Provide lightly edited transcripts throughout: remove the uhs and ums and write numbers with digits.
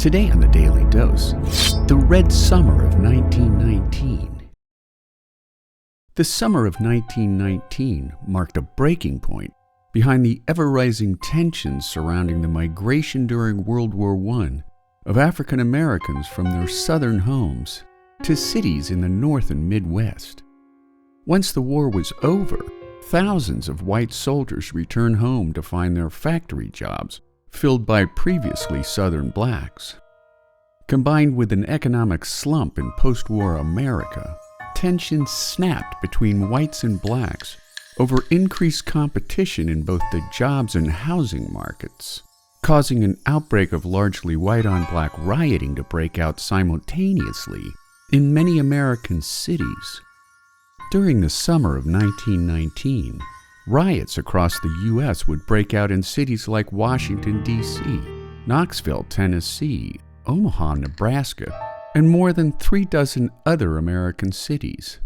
Today on the Daily Dose, the Red Summer of 1919. The summer of 1919 marked a breaking point behind the ever-rising tensions surrounding the migration during World War I of African Americans from their southern homes to cities in the North and Midwest. Once the war was over, thousands of white soldiers returned home to find their factory jobs filled by previously Southern blacks. Combined with an economic slump in post-war America, tensions snapped between whites and blacks over increased competition in both the jobs and housing markets, causing an outbreak of largely white-on-black rioting to break out simultaneously in many American cities. During the summer of 1919, riots across the U.S. would break out in cities like Washington, D.C., Knoxville, Tennessee, Omaha, Nebraska, and more than 36 other American cities.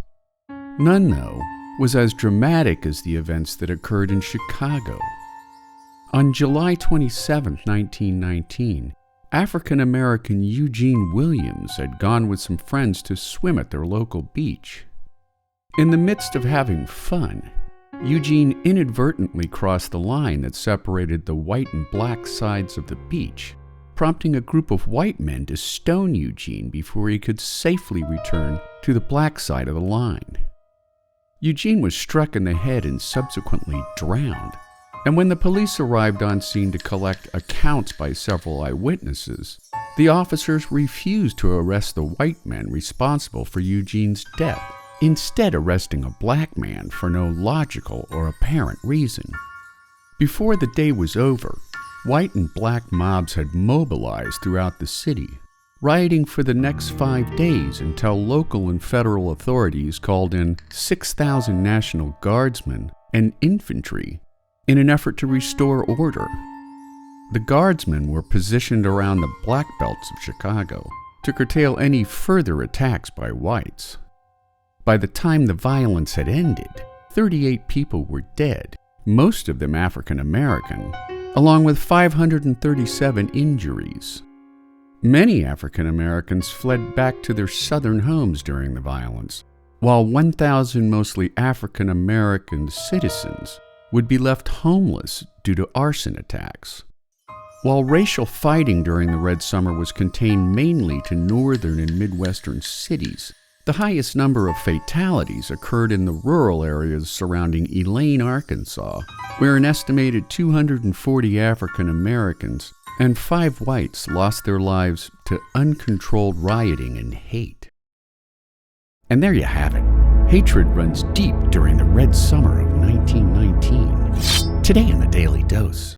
None, though, was as dramatic as the events that occurred in Chicago. On July 27, 1919, African-American Eugene Williams had gone with some friends to swim at their local beach. In the midst of having fun, Eugene inadvertently crossed the line that separated the white and black sides of the beach, prompting a group of white men to stone Eugene before he could safely return to the black side of the line. Eugene was struck in the head and subsequently drowned, and when the police arrived on scene to collect accounts by several eyewitnesses, the officers refused to arrest the white men responsible for Eugene's death, instead arresting a black man for no logical or apparent reason. Before the day was over, white and black mobs had mobilized throughout the city, rioting for the next 5 days until local and federal authorities called in 6,000 National Guardsmen and infantry in an effort to restore order. The Guardsmen were positioned around the black belts of Chicago to curtail any further attacks by whites. By the time the violence had ended, 38 people were dead, most of them African American, along with 537 injuries. Many African Americans fled back to their southern homes during the violence, while 1,000 mostly African American citizens would be left homeless due to arson attacks. While racial fighting during the Red Summer was contained mainly to northern and midwestern cities, the highest number of fatalities occurred in the rural areas surrounding Elaine, Arkansas, where an estimated 240 African Americans and 5 whites lost their lives to uncontrolled rioting and hate. And there you have it. Hatred runs deep during the Red Summer of 1919. Today in the Daily Dose.